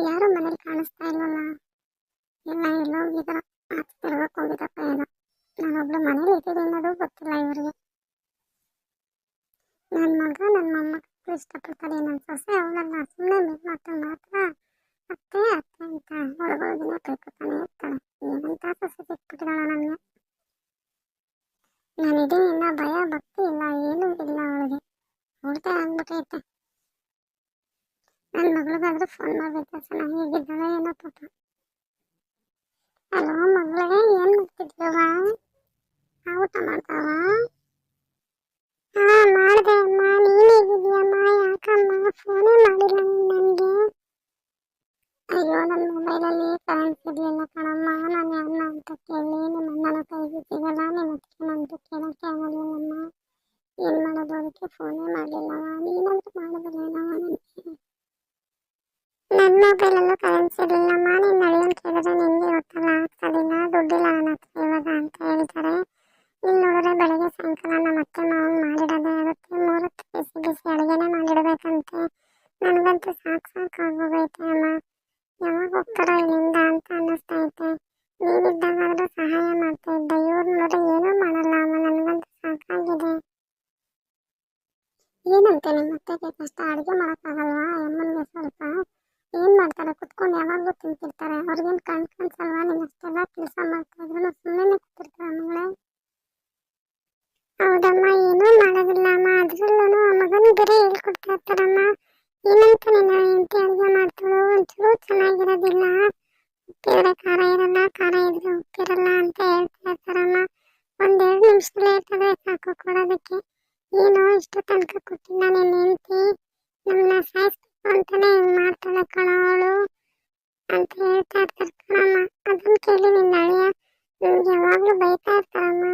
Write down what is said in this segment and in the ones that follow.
ಯಾರು ಮನೇಲಿ ಕಾಣಿಸ್ತಾ ಇಲ್ವಲ್ಲ. ಎಲ್ಲ ಎಲ್ಲೋ ಹೋಗಿದಾರ, ಆಚೆ ತಿರ್ಗಕ್ಕೆ ಹೋಗಿದಪ್ಪ ಏನೋ. ನಾನೊಬ್ಳು ಮನೇಲಿ ಇದ್ದೀನಿ ಅನ್ನೋದು ಗೊತ್ತಿಲ್ಲ ಇವ್ರಿಗೆ. ನನ್ನ ಮಗ ನನ್ನ ಮೊಮ್ಮಕ್ಕಳು ಇಷ್ಟಪಡ್ತಾರೆ. ನನ್ನ ಸೊಸೆ ಅವಳನ್ನ ಸುಮ್ಮನೆ ಮಾತ್ರ ಅತ್ತೆ ಅತ್ತೆ ಅಂತ ಒಳಗೊಳಗಿನ ಕೇಳ್ಕೊತಾನೆ ಇರ್ತಾಳೆ. ಏನಂತ ಸೊಸೆ ಸಿಕ್ಬಿಟ್ಟಿದಾಳ ನನಗೆ. ನಾನಿದ್ದೀನಿ, ಇನ್ನ ಭಯ ಭಕ್ತಿ ಇಲ್ಲ, ಏನೂ ಇಲ್ಲ ಅವಳಿಗೆ. ಹೊಡ್ದೆ ಅಂದ್ಬಿಟ್ಟೈತೆ. ನನ್ನ ಮಗಳಿಗಾದ್ರೂ ಫೋನ್ ಮಾಡ್ಬೇಕು, ಚೆನ್ನಾಗಿ ಹೇಗಿದ್ದಾಳೆ ಏನೋ ಪಾಪ. ಹಲೋ ಮಗಳೇ, ಏನ್ ಮಾಡ್ತಿದ್ಯವ? ಊಟ ಮಾಡ್ತಾವ? ಹಾ ಮಾಡ್ದೆ ಅಮ್ಮ. ನೀನ್ ಹೇಗಿದ್ಯಮ್ಮ? ಯಾಕಮ್ಮ ಫೋನೇ ಮಾಡಿಲ್ಲ ನನಗೆ? ಅಯ್ಯೋ, ನನ್ನ ಮೊಬೈಲಲ್ಲಿ ಕರೆನ್ಸಿ ಇರ್ಲಿಲ್ಲ ಕಣಮ್ಮ. ನಾನು ಯಾರನ್ನ ಅಂತ ಕೇಳಿ ನಿಮ್ಮ ಅಣ್ಣನ ಕೈಗೆ ಸಿಗಲ್ಲ, ನಿಮ್ಮ ಅದಕ್ಕೆ ನಂದು ಕೇಳಕ್ಕೆ ಆಗಲಿಲ್ಲಮ್ಮ. ಏನ್ ಮಾಡೋದು, ಅದಕ್ಕೆ ಫೋನೇ ಮಾಡಲಿಲ್ಲವ. ನೀನಂತೂ ಮಾಡೋದಿಲ್ಲೇನವ ನನಗೆ. ನನ್ನ ಮೊಬೈಲಲ್ಲೂ ಕರೆನ್ಸಿ ಇರಲಿಲ್ಲಮ್ಮ. ನೀನು ಅಳಿಯನ್ ಕೇಳಿದ್ರೆ ನಿಂಗೆ ಗೊತ್ತಲ್ಲ, ಆಗ್ತದಿಲ್ಲ, ದುಡ್ಡಿಲ್ಲ ನನ್ನ ಹತ್ರ ಇವಾಗ ಅಂತ ಹೇಳ್ತಾರೆ. ಇಲ್ಲಿ ನೋಡಿದ್ರೆ ಬೆಳಗ್ಗೆ ಸಾಯಂಕಾಲ ನಮ್ಮ ಅತ್ತೆ ಮಾವನ್ ಮಾಡಿಡೋದೇ ಆಗುತ್ತೆ. 3 ಬಿಸಿ ಬಿಸಿ ಅಡುಗೆನೇ ಮಾಡಿಡಬೇಕಂತೆ. ನನಗಂತೂ ಸಾಕಾಗೋಗೈತೆ ಅಮ್ಮ. ಯಾವಾಗ ಹೋಗ್ತಾರೋ ಇಲ್ಲಿಂದ ಅಂತ ಅನ್ನಿಸ್ತೈತೆ. ನೀವಿದ್ದಾಗಾದ್ರೂ ಸಹಾಯ ಮಾಡ್ತಾ ಇದ್ದೆ, ಇವ್ರು ನೋಡ್ರೆ ಏನೂ ಮಾಡಲ್ಲ ಅಮ್ಮ. ನನಗಂತೂ ಸಾಕಾಗಿದೆ. ಏನಂತೆ ನಿಮ್ಮ ಅತ್ತೆಗೆ ಕಷ್ಟ? ಅಡುಗೆ ಮಾಡೋಕ್ಕಾಗಲ್ವಾ ಅಮ್ಮನಿಗೆ ಸ್ವಲ್ಪ? ಏನ್ ಮಾಡ್ತಾರೆ, ಕುತ್ಕೊಂಡು ಯಾವಾಗಲೂ ತಿಂತಿರ್ತಾರೆ. ಅವ್ರಿಗೇನು ಕಾಣಿಸಲ್ವಾ? ನೀನು ಅಷ್ಟೆಲ್ಲ ಕೆಲಸ ಮಾಡ್ತಾ ಇದ್ರು ಸುಮ್ಮನೆ ಕೂತಿರ್ತಾರೆ ಮಗಳೇ. ಹೌದಮ್ಮ, ಏನೂ ಮಾಡೋದಿಲ್ಲ ಅಮ್ಮ. ಅದ್ರಲ್ಲೂ ಮಗನ ಬೇರೆ ಹೇಳ್ಕೊಡ್ತಾ ಇರ್ತಾರಮ್ಮ. ಏನಂತ ನಿನ್ನ ಹೆಂಡತಿ ಅಡುಗೆ ಮಾಡ್ತಾಳು, ಒಂಚೂರು ಚೆನ್ನಾಗಿರೋದಿಲ್ಲ, ಉಪ್ಪಿದ್ರೆ ಖಾರ ಇರಲ್ಲ, ಖಾರ ಇದ್ರೆ ಉಪ್ಪಿರಲ್ಲ ಅಂತ ಹೇಳ್ತಾ ಇರ್ತಾರಮ್ಮ. 1-2 ನಿಮಿಷ ಲೇಟ್ ಆದ್ರೆ ಸಾಕು ಕೊಡೋದಕ್ಕೆ. ಏನೋ ಇಷ್ಟು ತನಕ ಕೊಟ್ಟಿಲ್ಲ ನಿನ್ನ ಹೆಂಡತಿ, ನಮ್ಮನ್ನ ಸಾಯಿಸ್ಬೇಕು ಅಂತಾನೆ ಮಾಡ್ತಾಳೆ ಕಣ ಅವಳು ಅಂತ ಹೇಳ್ತಾ ಇರ್ತಾರೆ ಕಣಮ್ಮ. ಅದನ್ನ ಕೇಳಿ ನಿನ್ನ ಅಳಿಯ ನಿಮ್ಗೆ ಯಾವಾಗ್ಲೂ ಬೈತಾ ಇರ್ತಾರಮ್ಮ.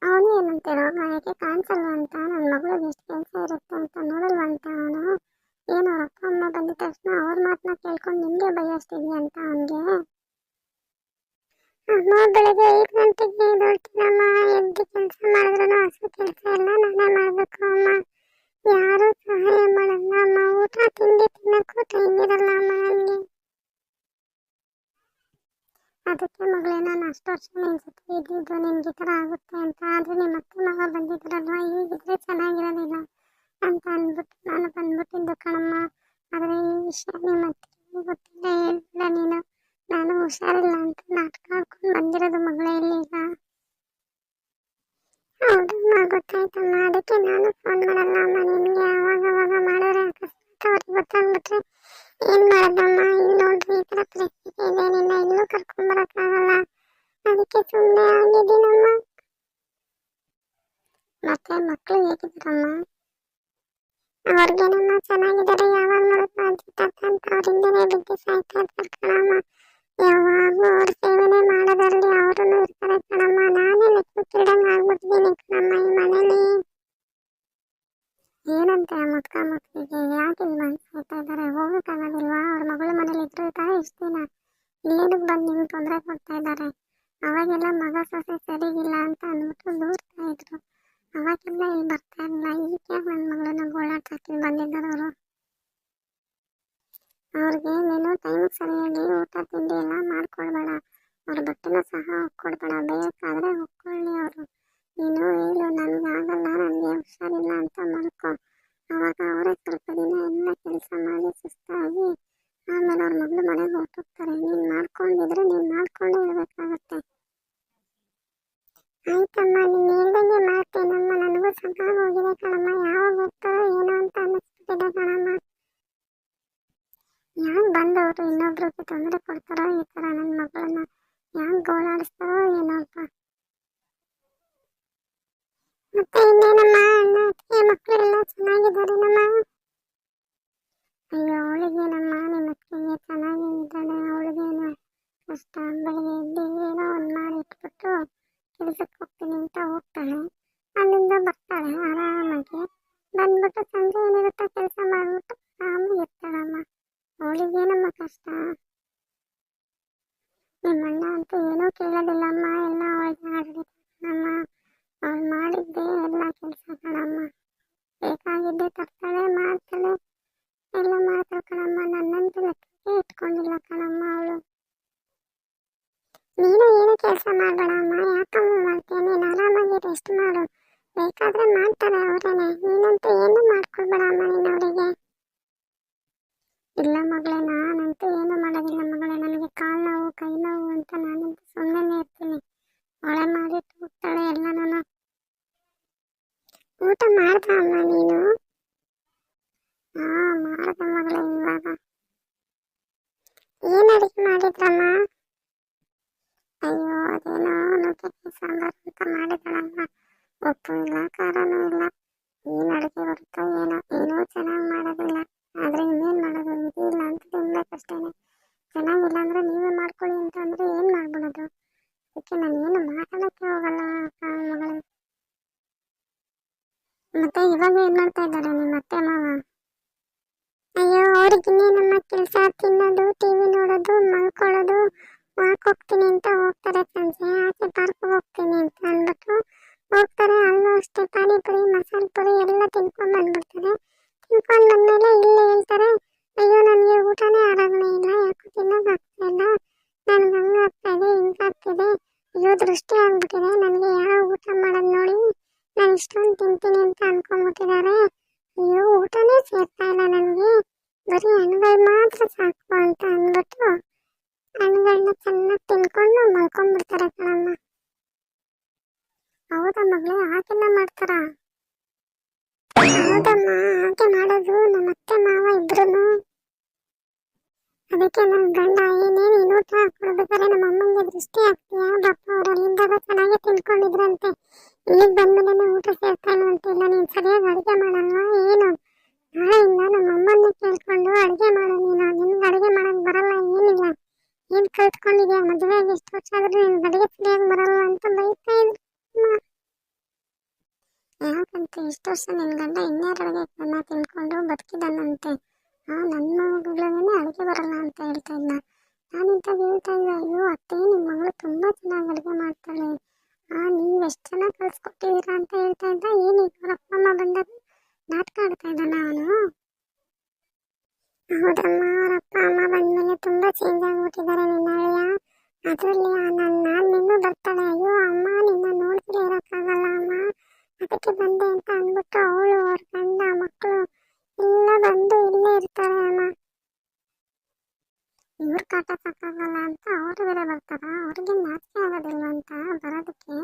ಅವನು ಏನಂತೆ, ರೋಗ ಯಾಕೆ ಕಾಣಿಸಲ್ವ ಅಂತ, ನನ್ನ ಮಗಳಿಗೆ ಎಷ್ಟು ಕೆಲಸ ಇರುತ್ತೆ ಅಂತ ನೋಡಲ್ವ ಅಂತ ಅವನು. ಏನು ಅವ್ರ ಅಪ್ಪ ಅಮ್ಮ ಬಂದಿದ ತಕ್ಷಣ ಅವ್ರ ಮಾತನ್ನ ಕೇಳ್ಕೊಂಡು ನಿಮ್ಗೆ ಭಯ ಅಷ್ಟಿದೆಯಾ ಅಂತ ಅವನಿಗೆ. ಅಮ್ಮ ಬೆಳಗ್ಗೆ 5 ಗಂಟೆಗೆ ಎದ್ದೇಳ್ತೀನಮ್ಮ. ಎದ್ದು ಕೆಲಸ ಮಾಡಿದ್ರು ಹಸು ಕೆಲಸ ಎಲ್ಲ ನಾನೇ ಮಾಡ್ಬೇಕು ಅಮ್ಮ. ಯಾರು ಸಹಾಯ ಮಾಡಲ್ಲ ಅಮ್ಮ. ಊಟ ತಿಂಡಿ ತಿನ್ನಕ್ಕೂ ಟೈಮ್ ಇರಲ್ಲ ಅಮ್ಮ ನನಗೆ. ಅದಕ್ಕೆ ಮಗಳೇ, ನಾನು ಅಷ್ಟು ವರ್ಷ ನಿನ್ನ ಜೊತೆ ಇದ್ದಿದ್ದು ನಿಮ್ಗೆ ಈ ಥರ ಆಗುತ್ತೆ ಅಂತ. ಆದರೆ ನಿಮ್ಮ ಅತ್ತೆ ಮಗ ಬಂದಿದ್ರಲ್ವ, ಹೀಗಿದ್ರೆ ಚೆನ್ನಾಗಿರೋದಿಲ್ಲ ಅಂತ ಅಂದ್ಬಿಟ್ಟು ನಾನು ಬಂದ್ಬಿಟ್ಟಿದ್ದು ಕಣಮ್ಮ. ಆದರೆ ಈ ವಿಷಯ ನಿಮ್ಮ ಅತ್ತಿಗೆ ಗೊತ್ತಿಲ್ಲ, ಹೇಳಿಲ್ಲ ನೀನು. ನಾನು ಹುಷಾರಿಲ್ಲ ಅಂತ ನಾಟಕ ಆಡ್ಕೊಂಡು ಬಂದಿರೋದು ಮಗಳೇ ಇಲ್ಲೀಗ. ಹೌದಮ್ಮ, ಗೊತ್ತಾಯ್ತಮ್ಮ. ಅದಕ್ಕೆ ನಾನು ಫೋನ್ ಮಾಡಲ್ಲ ಅಮ್ಮ ನಿನಗೆ. ಅವಾಗ ಮಾಡಿದ್ರೆ ಅಕಸ್ಮಾತ್ ಅವ್ರಿಗೆ ಗೊತ್ತಾಗ್ಬಿಟ್ರೆ ಏನ್ ಮಾಡೋದಮ್ಮ. ಇಲ್ಲಿ ನೋಡ್ರಿ ಈ ಥರ ಪರಿಸ್ಥಿತಿ ಇದೆ, ನಿನ್ನ ಇಲ್ಲೂ ಕರ್ಕೊಂಬರಕ್ಕಾಗಲ್ಲ. ಅದಕ್ಕೆ ಸುಮ್ಮನೆ ಆಗಿದ್ದೀನಮ್ಮ. ಮತ್ತೆ ಮಕ್ಕಳು ಹೇಗಿದ್ದಾರಮ್ಮ? ಅವ್ರಿಗೇನಮ್ಮ ಚೆನ್ನಾಗಿದ್ದಾರೆ. ಯಾವಾಗ ನೋಡಿದ್ರು ಅಜ್ಜಿ ತಾತ ಅಂತ ಅವ್ರಿಂದನೇ ಬಿದ್ದು ಸಾಯ್ತಾ ಇರ್ತಾರೆ ಕಣಮ್ಮ. ಯಾವಾಗೂ ಅವ್ರ ಸೇವೆನೇ ಮಾಡೋದ್ರಲ್ಲಿ ಅವರು ಇರ್ತಾರೆ ಕಣಮ್ಮ. ನಾನೇ ಲೆಕ್ಕಕ್ಕಿಲ್ದಂಗೆ ಆಗ್ಬಿಟ್ಟಿದ್ದೀನಿ ಕಣಮ್ಮ ಈ ಮನೇಲಿ. ಏನಂತೆ ಆ ಮಕ್ಕಳಿಗೆ ಯಾಕೆ ಇಲ್ಲಿ ಬಂದು ಸಾಯ್ತಾ ಇದ್ದಾರೆ? ಹೋಗಕ್ಕಾಗೋದಿಲ್ವಾ? ಅವ್ರ ಮಗಳು ಮನೇಲಿ ಇದ್ರು ಇದ್ದಾರೆ ಇಷ್ಟು ದಿನ. ಇಲ್ಲೇನಕ್ಕೆ ಬಂದು ನಿಮ್ಗೆ ತೊಂದರೆ ಕೊಡ್ತಾ ಇದ್ದಾರೆ? ಅವಾಗೆಲ್ಲ ಮಗ ಸೊಸೆ ಸರಿಗಿಲ್ಲ ಅಂತ ಅಂದ್ಬಿಟ್ಟು ದೂರ್ತಾ ಇದ್ರು. ಅವಾಗೆಲ್ಲ ಇಲ್ಲಿ ಬರ್ತಾ ಇರಲಿಲ್ಲ. ಇದಕ್ಕೆ ನನ್ನ ಮಗಳನ್ನ ಗೋಳಾಡ್ತಾಕಿ ಬಂದಿದ್ದಾರವರು. ಅವ್ರಿಗೆ ನೀನು ಟೈಮಿಗೆ ಸರಿಯಾಗಿ ಊಟ ತಿಂಡಿ ಎಲ್ಲ ಮಾಡ್ಕೊಡ್ಬೇಡ. ಅವ್ರ ಬಟ್ಟೆನೂ ಸಹ ಹೊಕ್ಕೊಡ್ಬೇಡ. ಬೇಕಾದ್ರೆ ಹೊಕ್ಕೊಳ್ಳಿ ಅವರು. ನೀನು ಹೇಳು, ನನಗೆ ಆಗಲ್ಲ, ನನಗೆ ಹುಷಾರಿಲ್ಲ ಅಂತ ಮಲ್ಕೊ. ಅವಾಗ ಅವರೇ ಸ್ವಲ್ಪ ದಿನ ಎಲ್ಲ ಕೆಲಸ ಮಾಡಿ ಸುಸ್ತಾಗಿ ಆಮೇಲೆ ಅವ್ರ ಮಗಳು ಮನೆಗೆ ಹೊರಟೋಗ್ತಾರೆ. ನೀನು ಮಾಡ್ಕೊಂಡಿದ್ರೆ ನೀನು ಮಾಡ್ಕೊಂಡೇ ಇರಬೇಕಾಗತ್ತೆ. ಆಯ್ತಮ್ಮ, ನೀನು ಹೇಳ್ದಂಗೆ ಮಾಡ್ತೀನಮ್ಮ. ನನಗೂ ಸಾಕಾಗೋಗಿದೆ ಕಣಮ್ಮ. ಯಾವಾಗ ಹೋಗ್ತಾರೋ ಏನೋ ಅಂತ ಅನ್ನಿಸ್ಬಿಟ್ಟಿದೆ ಕಣಮ್ಮ. ಯಾಕೆ ಬಂದವರು ಇನ್ನೊಬ್ರಿಗೆ ತೊಂದರೆ ಕೊಡ್ತಾರೋ ಈ ಥರ ನನ್ನ ಮಗಳನ್ನ ಯಾಕೆ ಗೋಳಾಡಿಸ್ತಾರೋ ಏನೋಪ್ಪ. ಮತ್ತೆ ಇನ್ನೇನಮ್ಮ, ಅಣ್ಣ ಅತ್ತಿಗೆ ಮಕ್ಕಳೆಲ್ಲ ಚೆನ್ನಾಗಿದ್ದಾರೇನಮ್ಮ? ಅಯ್ಯೋ, ಅವಳಿಗೇನಮ್ಮ, ನಿಮ್ಮ ಅತ್ತಿಗೆ ಚೆನ್ನಾಗಿದ್ದಾಳೆ. ಅವಳಿಗೇನು ಕಷ್ಟ? ಬೆಳಿಗ್ಗೆ ಎದ್ದು ಏನೋ ಒಂದು ಮಾಡಿ ಇಟ್ಬಿಟ್ಟು ಕೆಲಸಕ್ಕೆ ಹೋಗ್ತೀನಿ ಅಂತ ಹೋಗ್ತಾಳೆ. ಅಲ್ಲಿಂದ ಬರ್ತಾಳೆ ಆರಾಮಾಗಿ. ಬಂದ್ಬಿಟ್ಟು ಸಂಜೆ ಏನಿರುತ್ತೋ ಕೆಲಸ ಮಾಡ್ಬಿಟ್ಟು ಆರಾಮಾಗಿ ಇರ್ತಾಳಮ್ಮ. ಅವಳಿಗೇನಮ್ಮ ಕಷ್ಟ? ನಿಮ್ಮಣ್ಣ ಅಂತೂ ಏನೂ ಕೇಳೋದಿಲ್ಲಮ್ಮ. ಎಲ್ಲ ಅವಳಿಗೆ ಆಡಳಿತಮ್ಮ. ಅವಳು ಮಾಡಿದ್ದೆ ಎಲ್ಲ ಕೆಲಸ ಕಣಮ್ಮ. ಬೇಕಾಗಿದ್ದೆ ತರ್ತಾಳೆ, ಮಾಡ್ತಾಳೆ. ಎಲ್ಲ ಮಾಡ್ತಾಳೆ ಕಣಮ್ಮ, ನನ್ನಂತೂ ಲೆಕ್ಕಕ್ಕೆ ಇಟ್ಕೊಂಡಿಲ್ಲ ಕಣಮ್ಮ ಅವಳು. ನೀನು ಏನು ಕೆಲಸ ಮಾಡಬೇಡಮ್ಮ, ಯಾಕಮ್ಮ ಮಾಡ್ತೀಯ? ನೀನು ಆರಾಮಾಗಿ ರೆಸ್ಟ್ ಮಾಡು, ಬೇಕಾದ್ರೆ ಮಾಡ್ತಾರೆ ಅವರೇನೆ. ನೀನಂತೂ ಏನು ಮಾಡ್ಕೊಳ್ಬೇಡಮ್ಮ ನೀನು ಅವರಿಗೆ. ಇಲ್ಲ ಮಗಳೇ, ನಾನಂತೂ ಏನು ಮಾಡೋದಿಲ್ಲ ಮಗಳೇ. ನನಗೆ ಕಾಲು ನೋವು ಕೈ ನೋವು ಅಂತ ನಾನಂತೂ ಸುಮ್ಮನೆ ಇರ್ತೀನಿ. ಒಳೆ ಮಾಡಿ ಹೋಗ್ತಾಳೆ ಎಲ್ಲನೂ. ಊಟ ಮಾಡ್ದ ಅಮ್ಮ ನೀನು? ಹಾ ಮಾಡ್ದೆ ಮಗಳೇ. ಇವಾಗ ಏನು ಅಡುಗೆ ಮಾಡಿದ್ರಮ್ಮ? ಅಯ್ಯೋ ಅದೇನೋ ನುಗ್ಗೆಕಾಯಿ ಸಾಂಬಾರು ಅಂತ ಮಾಡಿದಳಮ್ಮ. ಉಪ್ಪು ಇಲ್ಲ, ಖಾರನೂ ಇಲ್ಲ. ಏನು ಅಡುಗೆ ಬರುತ್ತೋ ಏನೋ, ಏನೂ ಚೆನ್ನಾಗಿ ಮಾಡೋದಿಲ್ಲ. ಆದ್ರೆ ಇನ್ನೇನು ಮಾಡೋದು, ವಿಧಿ ಇಲ್ಲ ಅಂತ ತಿನ್ಬೇಕಷ್ಟೇನೆ. ಚೆನ್ನಾಗಿಲ್ಲ ಅಂದ್ರೆ ನೀವೇ ಮಾಡ್ಕೊಳ್ಳಿ ಅಂತಂದ್ರೆ ಏನು ಮಾಡ್ಬಿಡೋದು? ಅದಕ್ಕೆ ನಾನು ಏನು ಮಾತಾಡೋಕ್ಕೆ ಹೋಗಲ್ಲ ಮಗಳೇ. ಮತ್ತೆ ಇವಾಗ ಏನು ಮಾಡ್ತಾ ಇದ್ದಾರೆ ನಿಮ್ಮ ಅತ್ತೆ ಮಾವ? ಅಯ್ಯೋ ಅವ್ರಿಗಿನ್ನೇನಮ್ಮ ಕೆಲಸ, ತಿನ್ನೋದು, ಟಿವಿ ನೋಡೋದು, ಮಲ್ಕೊಳ್ಳೋದು. ವಾಕ್ ಹೋಗ್ತೀನಿ ಅಂತ ಹೋಗ್ತಾರೆ, ಸಂಜೆ ಆಚೆ ಪಾರ್ಕ್ ಹೋಗ್ತೀನಿ ಅಂತ ಅಂದ್ಬಿಟ್ಟು ಹೋಗ್ತಾರೆ. ಅಲ್ಲೂ ಅಷ್ಟೇ ಪಾನಿಪುರಿ, ಮಸಾಲೆ ಪುರಿ ಎಲ್ಲ ತಿನ್ಕೊಂಡ್ ಬಂದ್ಬಿಡ್ತಾರೆ. ತಿನ್ಕೊಂಡ್ ಬಂದ್ಮೇಲೆ ಇಲ್ಲಿ ಹೇಳ್ತಾರೆ, ಅಯ್ಯೋ ನನಗೆ ಊಟನೇ ಆರಾಧನೆ ಇಲ್ಲ, ಯಾಕೋ ತಿನ್ನೋದಾಗ್ತಾ ಇಲ್ಲ, ನನ್ಗೆ ಹಂಗಾಗ್ತಾ ಇದೆ, ಹಿಂಗಾಗ್ತಿದೆ, ಅಯ್ಯೋ ದೃಷ್ಟಿ ಆಗ್ಬಿಟ್ಟಿದೆ, ನನಗೆ ಯಾವ ಊಟ ಮಾಡೋದು ನೋಡಿ ನಾನು ಇಷ್ಟೊಂದು ತಿಂತೀನಿ ಅಂತ ಅನ್ಕೊಂಡ್ಬಿಟ್ಟಿದ್ದಾರೆ. ಅಯ್ಯೋ ಊಟನೇ ಸೇರ್ತಾ ಇಲ್ಲ ನನಗೆ, ಬರೀ ಹಣ್ಣುಗಳು ಮಾತ್ರ ಸಾಕು ಅಂತ ಅಂದ್ಬಿಟ್ಟು ಹಣ್ಣುಗಳನ್ನ ಚೆನ್ನಾಗಿ ತಿನ್ಕೊಂಡು ಮಲ್ಕೊಂಡ್ಬಿಡ್ತಾರೆ ಕಣಮ್ಮ. ಹೌದಾ ಮಗಳೇ, ಹಾಗೆಲ್ಲ ಮಾಡ್ತಾರ? ಹೌದಮ್ಮ, ಹಾಗೆ ಮಾಡೋದು ನಮ್ಮ ಅತ್ತೆ ಮಾವ ಇಬ್ರು. ಅದಕ್ಕೆ ನನ್ನ ಗಂಡ ಏನೇನು ಊಟ ಕೊಡ್ಬೇಕಾದ್ರೆ ನಮ್ಮ ಅಮ್ಮಂಗೆ ದೃಷ್ಟಿ ಆಗ್ತೀಯಾ ಬಪ್ಪ, ಅವ್ರು ಅಲ್ಲಿಂದಾಗ ಚೆನ್ನಾಗಿ ತಿನ್ಕೊಂಡಿದ್ರಂತೆ, ಇಲ್ಲಿಗೆ ಬಂದ್ಮೇಲೆ ಊಟ ಸೇರ್ತಾ ಇಲ್ವಂತಿಲ್ಲ, ನೀನು ಸರಿಯಾಗಿ ಅಡುಗೆ ಮಾಡಲ್ವಾ ಏನು? ನಾಳೆಯಿಂದ ನಮ್ಮ ಅಮ್ಮನ್ನೇ ಕೇಳ್ಕೊಂಡು ಅಡುಗೆ ಮಾಡು ನೀನು, ನಿನ್ಗೆ ಅಡುಗೆ ಮಾಡೋದು ಬರಲ್ಲ, ಏನಿಲ್ಲ, ಏನ್ ಕಲ್ತ್ಕೊಂಡಿದ್ಯಾ? ಮದುವೆಗೆ ಎಷ್ಟು ವರ್ಷ ಆದ್ರೂ ನಿನ್ಗೆ ಅಡುಗೆ ಸರಿಯಾಗಿ ಬರಲ್ಲ ಅಂತ ಬೈತಾ ಇದ್ರು. ಯಾಕಂತ ಇಷ್ಟು ವರ್ಷ ನಿನ್ ಗಂಡ ಇನ್ಯಾರ ಅಡುಗೆ ತಿನ್ಕೊಂಡು ಬದುಕಿದಾನಂತೆ? ನನ್ನ ಮಗಳೇನೆ ಅಡುಗೆ ಬರಲ್ಲ ಅಂತ ಹೇಳ್ತಾ ಇದ್ದ. ನಾನಿಂತಾಗ ಹೇಳ್ತಾ ಇದ್ದೆ, ಅಯ್ಯೋ ಅತ್ತೆ ನಿಮ್ಮ ಮಗಳು ತುಂಬಾ ಚೆನ್ನಾಗಿ ಅಡುಗೆ ಮಾಡ್ತಾಳೆ, ನೀವ್ ಎಷ್ಟು ಚೆನ್ನಾಗಿ ಕಲ್ಸ್ಕೊಟ್ಟಿದ್ದೀರಾ ಅಂತ ಹೇಳ್ತಾ ಇದ್ದ. ಏನೀಗ ಅವ್ರ ಅಪ್ಪ ಅಮ್ಮ ಬಂದಾಗ ನಾಟಕ ಆಡ್ತಾ ಇದ್ದಾನ ಅವನು? ಹೌದಮ್ಮ, ಅವ್ರ ಅಪ್ಪ ಅಮ್ಮ ಬಂದ್ಮೇಲೆ ತುಂಬಾ ಚೇಂಜ್ ಆಗ್ಬಿಟ್ಟಿದ್ದಾರೆ ನಿನ್ನ ಅಳಿಯ. ಅದ್ರಲ್ಲಿ ನಿನ್ನೂ ಬರ್ತಾಳೆ, ಅಯ್ಯೋ ಅಮ್ಮ ನಿನ್ನ ನೋಡಿದ್ರೆ ಇರೋಕ್ಕಾಗಲ್ಲ ಅಮ್ಮ, ಅದಕ್ಕೆ ಬಂದೆ ಅಂತ ಅಂದ್ಬಿಟ್ಟು ಅವಳು ಅವ್ರ ಗಂಡ ಮಕ್ಕಳು ಎಲ್ಲ ಬಂದು ಇಲ್ಲೇ ಇರ್ತಾರೆ ಅಮ್ಮ. ಇವ್ರ ಕಾಟ ಸಾಕಾಗಲ್ಲ ಅಂತ ಅವ್ರು ಬೇರೆ ಬರ್ತಾರ? ಅವ್ರಿಗೆ ನಾಚಿಕೆ ಆಗೋದಿಲ್ಲ ಅಂತ ಬರೋದಕ್ಕೆ?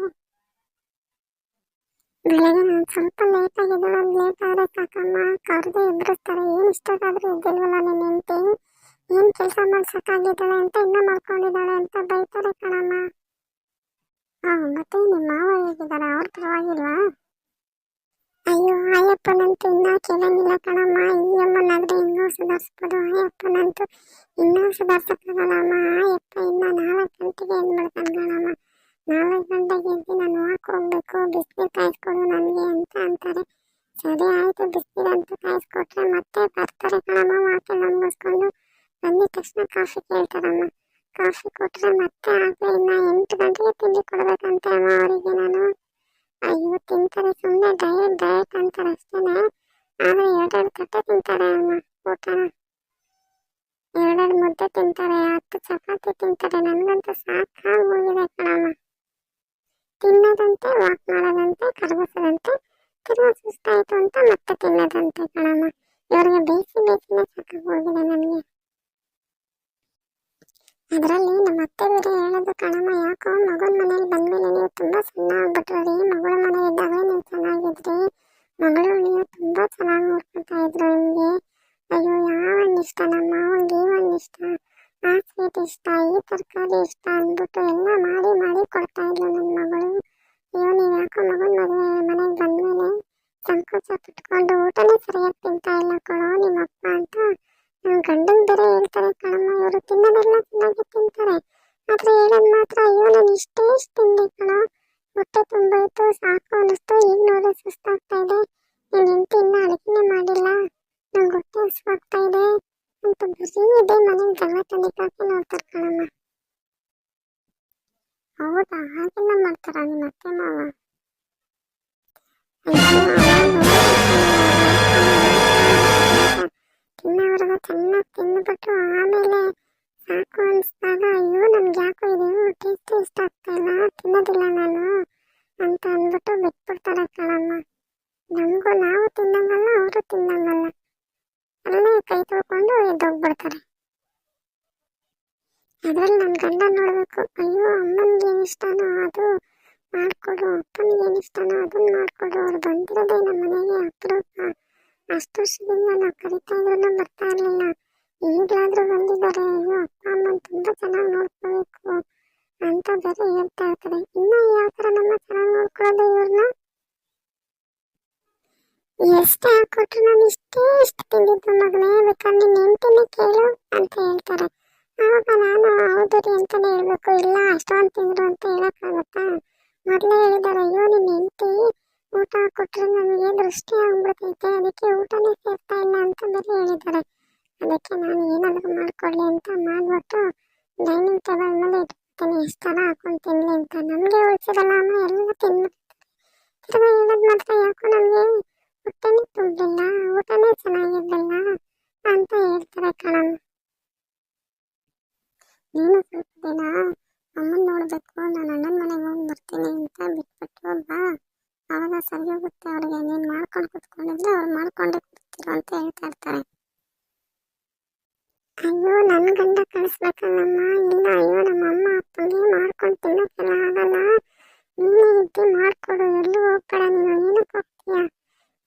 ಬೆಳಗ್ಗೆ ನಾನು ಸ್ವಲ್ಪ ಲೇಟ್ ಆಗಿದ್ದಾಳೆ, ಲೇಟ್ ಆದ್ರೆ ಸಾಕಮ್ಮ, ಕರೆದು ಎದುರಿಸ್ತಾರೆ. ಏನು ಇಷ್ಟಕ್ಕಾದ್ರೂ ಇದ್ದಿಲ್ವಲ್ಲ ನಿನ್ನ ಹೆಂಡತಿ, ಏನ್ ಕೆಲಸ ಮಾಡಿ ಸಾಕಾಗಿದ್ದಾಳೆ ಅಂತ ಇನ್ನೂ ಮಾಡ್ಕೊಂಡಿದ್ದಾಳೆ ಅಂತ ಬೈತಾರೆ ಕಣಮ್ಮ. ಮತ್ತೆ ನಿಮ್ಮ ಮಾವ ಹೇಗಿದ್ದಾರೆ? ಅವ್ರು ಪರವಾಗಿಲ್ವಾ? ಅಯ್ಯೋ ಆಯಪ್ಪನಂತೂ ಇನ್ನೂ ಕೇಳಂಗಿಲ್ಲ ಕಣಮ್ಮ, ಈ ಅಮ್ಮನಾದ್ರೆ ಇನ್ನೂ ಸುಧಾರಿಸ್ಬೋದು, ಆಯಪ್ಪನಂತೂ ಇನ್ನೂ ಸುಧಾರಿಸಕ್ಕಾಗಲ್ಲಮ್ಮ. ಆಯಪ್ಪ ಇನ್ನ 4 ಗಂಟೆಗೆ ಎದ್ಬಿಡ್ತಾನೆ ಕಣಮ್ಮ. 4 ಗಂಟೆಗೆ ಎದ್ದು ನಾನು ವಾಕ್ ಹೋಗ್ಬೇಕು, ಬಿಸಿನೀರು ಕಾಯಿಸ್ಕೊಡು ನನಗೆ ಅಂತ ಅಂತಾರೆ. ಸರಿ ಆಯ್ತು, ಬಿಸಿನೀರಂತೂ ಕಾಯಿಸ್ಕೊಟ್ರೆ ಮತ್ತೆ ಬರ್ತಾರೆ ಕಣಮ್ಮ. ವಾಕೆಲ್ಲ ಮುಗಿಸ್ಕೊಂಡು ಬಂದಿದ ತಕ್ಷಣ ಕಾಫಿ ಕೇಳ್ತಾರಮ್ಮ. ಕಾಫಿ ಕೊಟ್ರೆ ಮತ್ತೆ ಆಗ್ಲೇ ಇನ್ನ 8 ಗಂಟೆಗೆ ತಿಂಡಿ ಕೊಡ್ಬೇಕಂತೆ ಅಮ್ಮ ಅವರಿಗೆ ನಾನು. ಅಯ್ಯೋ ತಿಂತಾರೆ, ಸುಮ್ಮನೆ ಡಯಟ್ ಅಂತಾರೆ ಅಷ್ಟೇನೆ, ಆದ್ರೆ 2 ತಟ್ಟೆ ತಿಂತಾರೆ ಅಮ್ಮ ಊಟನ. 2 ಮುದ್ದೆ ತಿಂತಾರೆ, 10 ಚಪಾತಿ ತಿಂತಾರೆ. ನನ್ಗಂತೂ ಸಾಕಾಗಿ ಹೋಗಿದೆ ಕಣಮ್ಮ. ತಿನ್ನೋದಂತೆ, ವಾಕ್ ಮಾಡೋದಂತೆ, ಕರಗಿಸೋದಂತೆ, ತಿರ್ಗಾ ಸುಸ್ತಾಯ್ತು ಅಂತ ಮತ್ತೆ ತಿನ್ನೋದಂತೆ ಕಣಮ್ಮ. ಇವ್ರಿಗೆ ಬೇಯಿಸಿನೇ ಸಾಕಾಗಿ ಹೋಗಿದೆ ನನಗೆ. ಅದರಲ್ಲಿ ನಮ್ಮ ಅತ್ತೆ ಬೇರೆ ಹೇಳೋದು ಕಣಮ್ಮ, ಯಾಕೋ ಮಗನ ಮನೇಲಿ ಬಂದ್ಮೇಲೆ ನೀವು ತುಂಬಾ ಸಣ್ಣ ಆಗ್ಬಿಟ್ರಿ, ಮಗಳ ಮನೆ ಇದ್ದಾಗ ನೀವು ಚೆನ್ನಾಗಿದ್ರಿ, ಮಗಳು ನೀವು ತುಂಬಾ ಚೆನ್ನಾಗಿ ನೋಡ್ಕೊತಾ ಇದ್ರು ನಿಮ್ಗೆ. ಅಯ್ಯೋ ಯಾವ ಹಣ್ಣು ಇಷ್ಟ ನಮ್ಮ ಮಾವನ್ಗೆ, ಈ ಹಣ್ಣು ಇಷ್ಟ, ಆ ಸ್ವೀಟ್ ಇಷ್ಟ, ಈ ತರಕಾರಿ ಇಷ್ಟ ಅಂದ್ಬಿಟ್ಟು ಎಲ್ಲ ಮಾಡಿ ಮಾಡಿ ಕೊಡ್ತಾ ಇದ್ಲು ನನ್ನ ಮಗಳು. ಅಯ್ಯೋ ನೀವು ಯಾಕೋ ಮಗನ ಮನೆಗೆ ಬಂದ್ಮೇಲೆ ಸಂಕೋಚ ಪಟ್ಕೊಂಡು ಊಟನೇ ಸರಿಯಾಗಿ ತಿಂತಾ ಇಲ್ಲ ಕೊಡೋ ನಿಮ್ಮ ಅಪ್ಪ ಅಂತ ನನ್ನ ಗಂಡನ್ ಬೇರೆ ಹೇಳ್ತಾರೆ ಕಣಮ್ಮ. ಇವರು ತಿನ್ನೋದೆಲ್ಲ ಚೆನ್ನಾಗಿ ತಿಂತಾರೆ, ಆದ್ರೆ ಹೇಳೋದು ಮಾತ್ರ ಅಯ್ಯೋ ನಾನು ಇಷ್ಟೇ ತಿಂದೆ ಕಣೋ, ಹೊಟ್ಟೆ ತುಂಬೋಯ್ತು, ಸಾಕು ಅನ್ನಿಸ್ತು, ಈಗ ನೋಡಿ ಸುಸ್ತಾಗ್ತಾ ಇದೆ, ನನ್ನ ಹೆಂಡತಿ ಇನ್ನೂ ಅಡುಗೆನೇ ಮಾಡಿಲ್ಲ, ನಂಗೆ ಹೊಟ್ಟೆ ಹಸಿವಾಗ್ತಾ ಇದೆ ಅಂತ ಬರೀ ಇದೇ ಮನೆಗೆ ಜಗಳ ತಂದಿಕಾಕಿ ನೋಡ್ತಾರೆ ಕಣಮ್ಮ. ಹೌದಾ, ಹಾಗೆಲ್ಲ ಮಾಡ್ತಾರ ನಿಮ್ಮ ಅತ್ತೆ ಮಾವ? ತಿನ್ನೋರ್ಗ ಚೆನ್ನಾಗಿ ತಿಂದ್ಬಿಟ್ಟು ಆಮೇಲೆ ಸಾಕು ಅನ್ಸ್ದಾಗ ಅಯ್ಯೋ ನನ್ಗೆ ಯಾಕೋ ಇದು ಟೇಸ್ಟ್ ಇಷ್ಟ ಆಗ್ತಾ ಇಲ್ಲ, ತಿನ್ನೋದಿಲ್ಲ ನಾನು ಅಂತ ಅಂದ್ಬಿಟ್ಟು ಬಿಟ್ಬಿಡ್ತಾರೆ ಕಣಮ್ಮ. ನಮಗೂ ನಾವು ತಿನ್ನಂಗಲ್ಲ, ಅವರು ತಿನ್ನಂಗಲ್ಲ, ಅಲ್ಲೇ ಕೈ ತೊಳ್ಕೊಂಡು ಎದ್ದೋಗ್ಬಿಡ್ತಾರೆ. ಅದ್ರಲ್ಲಿ ನನ್ನ ಗಂಡ ನೋಡ್ಬೇಕು, ಅಯ್ಯೋ ಅಮ್ಮನಿಗೆ ಏನಿಷ್ಟನೋ ಅದು ಮಾಡ್ಕೊಡು, ಅಪ್ಪನಿಗೆ ಏನಿಷ್ಟನೋ ಅದನ್ನ ಮಾಡ್ಕೊಡು. ಅವ್ರು ಬಂದಿರೋದೇ ನಮ್ಮ ಮನೆಗೆ ಅಪರೂಪ. ಅಷ್ಟು ವರ್ಷದಿಂದ ನಾವು ಕರಿತಾ ಇದ್ರು ಬರ್ತಾ ಇರ್ಲಿಲ್ಲ, ಈಗಲಾದ್ರೂ ಬಂದಿದ್ದಾರೆ. ಅಯ್ಯೋ ಅಪ್ಪ ಅಮ್ಮನ ತುಂಬಾ ಚೆನ್ನಾಗಿ ನೋಡ್ಕೋಬೇಕು ಅಂತ ಬೇರೆ ಹೇಳ್ತಾ ಇರ್ತಾರೆ. ಇನ್ನ ಯಾವ ತರ ನಮ್ಮ ಚೆನ್ನಾಗಿ ನೋಡ್ಕೊಳ್ಳೋದು ಇವ್ರನ್ನ. ಎಷ್ಟೇ ಹಾಕೊಟ್ರು ನಾನು ಇಷ್ಟು ತಿಂದಿದ್ದು ಮಗನೇ, ಬೇಕಾದ್ರೆ ನಿನ್ನ ಹೆಂಡತಿನೇ ಕೇಳು ಅಂತ ಹೇಳ್ತಾರೆ. ಆವಾಗ ನಾನು ಹೌದು ರೀ ಅಂತಾನೆ ಹೇಳ್ಬೇಕು, ಇಲ್ಲ ಅಷ್ಟೊಂದು ತಿಂದ್ರು ಅಂತ ಹೇಳಕ್ಕಾಗತ್ತಾ? ಮೊದಲೇ ಹೇಳಿದಾರೆ, ಅಯ್ಯೋ ನಿನ್ನ ಹೆಂಡತಿ ಊಟ ಕೊಟ್ರೆ ನನಗೆ ದೃಷ್ಟಿ ಆಗ್ಬಿಡ್ತೈತೆ, ಅದಕ್ಕೆ ಊಟನೇ ಸೇರ್ತಾ ಇಲ್ಲ ಅಂತ ಬೇರೆ ಹೇಳಿದ್ದಾರೆ. ಅದಕ್ಕೆ ನಾನು ಏನಾದರೂ ಮಾಡ್ಕೊಳ್ಳಿ ಅಂತ ಮಾಡ್ಬಿಟ್ಟು ಡೈನಿಂಗ್ ಟೇಬಲ್ ಮೇಲೆ ಇಟ್ಬಿಡ್ತೀನಿ, ಎಷ್ಟು ಥರ ಹಾಕೊಂಡು ತಿನ್ಲಿ ಅಂತ. ನಮಗೆ ಉಳಿಸಿರಲ್ಲ ಅಮ್ಮ, ಎಲ್ಲ ತಿನ್ಬಿಡ್ತಾರೆ. ತಿರ್ಗಾ ಹೇಳೋದು ಮಾತ್ರ ಯಾಕೋ ನಮಗೆ ಹೊಟ್ಟೆನೇ ತುಂಬಿಲ್ಲ, ಊಟನೇ ಚೆನ್ನಾಗಿರ್ಲಿಲ್ಲ ಅಂತ ಹೇಳ್ತಾರೆ ಕಣಮ್ಮ. ನೀನು ಸ್ವಲ್ಪ ದಿನ ಅಮ್ಮನ ನೋಡ್ಬೇಕು, ನಾನು ಅಣ್ಣನ ಮನೆಗೆ ಹೋಗಿ ಬರ್ತೀನಿ ಅಂತ ಬಿಟ್ಬಿಟ್ಟು ಬಾ, ಅವಾಗ ಸರಿ ಹೋಗುತ್ತೆ. ಅವ್ರಿಗೆ ನೀನು ಮಾಡ್ಕೊಂಡು ಕುತ್ಕೊಂಡಿದ್ರೆ ಅವ್ರು ಮಾಡ್ಕೊಂಡೇ ಕೊಡ್ತಿರೋ ಅಂತ ಹೇಳ್ತಾ ಇರ್ತಾರೆ. ಅಯ್ಯೋ ನನ್ನ ಗಂಡ ಕಳಿಸ್ಬೇಕಲ್ಲಮ್ಮ, ಇಲ್ಲ ಅಯ್ಯೋ ನಮ್ಮ ಅಮ್ಮ ಅಪ್ಪಗೆ ಮಾಡ್ಕೊಂಡು ತಿನ್ನೋಕ್ಕೆಲ್ಲ ಆಗಲ್ಲ, ನೀನೇ ಇದ್ದು ಮಾಡ್ಕೊಡು, ಎಲ್ಲೂ ಹೋಗ್ಬೇಡ, ನೀನು ಏನಕ್ಕೆ ಹೋಗ್ತೀಯ,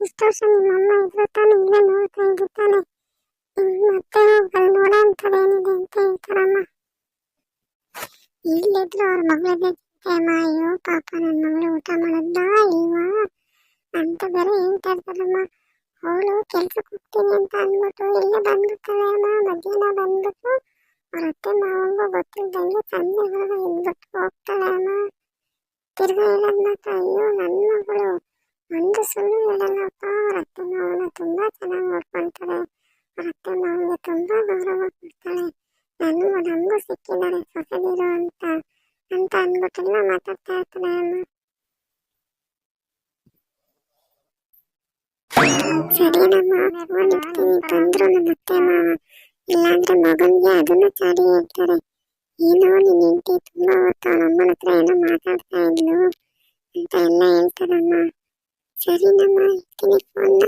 ಇಷ್ಟು ವರ್ಷ ನಿಮ್ಮ ಅಮ್ಮ ಇದ್ರು ತಾನೆ, ಇಲ್ಲೇ ನೋಡ್ತಾ ಇದ್ದು ತಾನೆ, ಮತ್ತೆ ಹೋಗಲ್ಲಿ ನೋಡೋ ಅಂಥದ್ದು ಏನಿದೆ ಅಂತ ಹೇಳ್ತಾರಮ್ಮ. ಇಲ್ಲಿದ್ರು ಅವ್ರ ಮಗಳಿಗೆ ಅಮ್ಮ, ಅಯ್ಯೋ ಪಾಪ ನನ್ನ ಮಗಳು ಊಟ ಮಾಡಿದ್ಲಾ ಇಲ್ವಾ ಅಂತ ಬೇರೆ ಹೇಳ್ತಾ ಇರ್ತಾರಮ್ಮ. ಅವಳು ಕೆಲ್ಸಕ್ಕೆ ಹೋಗ್ತೀನಿ ಅಂತ ಅಂದ್ಬಿಟ್ಟು ಇಲ್ಲೇ ಬಂದ್ಬಿಡ್ತಾಳೆ ಅಮ್ಮ. ಮಧ್ಯಾಹ್ನ ಬಂದ್ಬಿಟ್ಟು ಅವ್ರ ಅತ್ತೆ ಮಾವಂಗೂ ಗೊತ್ತಿಲ್ದಂಗೆ ಸಂಜೆ ಹೊರಗೆ ಎದ್ಬಿಟ್ಟು ಹೋಗ್ತಾಳೆ ಅಮ್ಮ. ತಿರ್ಗಾ ಹೇಳೋದ್ ಮಾತ್ರ, ಅಯ್ಯೋ ನನ್ನ ಮಗಳು ಒಂದು ಸುಳ್ಳು ಹೇಳಲ್ಲಪ್ಪ, ಅವ್ರ ಅತ್ತೆ ಮಾವನ ತುಂಬಾ ಚೆನ್ನಾಗಿ ನೋಡ್ಕೊಳ್ತಾರೆ, ಅವ್ರ ಅತ್ತೆ ಮಾವನಿಗೆ ತುಂಬಾ ಗೌರವ ಕೊಡ್ತಾಳೆ, ನಮಗೂ ಸಿಕ್ಕಿದ್ದಾರೆ ಸೊಸೆದಿರು ಅಂತ ಅಂದ್ಬಿಟ್ಟೆಲ್ಲ ಮಾತಾಡ್ತಾ ಇರ್ತಾನೆ ಅಮ್ಮ. ಸರಿನಮ್ಮ, ಫೋನ್ ಇಡ್ತೀನಿ, ತಂದ್ರು ನಮ್ಮ ಅತ್ತೆ ಮಾವ, ಇಲ್ಲಾಂದ್ರೆ ಮಗನ್ಗೆ ಅದನ್ನು ಚಾಡಿ ಹೇಳ್ತಾರೆ. ಏನೋ ನಿನ್ನ ಹೆಂಡತಿ ತುಂಬಾ ಹೊತ್ತು ಅವ್ರ ಅಮ್ಮನ ಹತ್ರ ಏನೋ ಮಾತಾಡ್ತಾ ಇದ್ಲು ಅಂತ ಎಲ್ಲ ಹೇಳ್ತಾರಮ್ಮ. ಸರಿನಮ್ಮ, ಇಡ್ತೀನಿ ಫೋನ್ನ.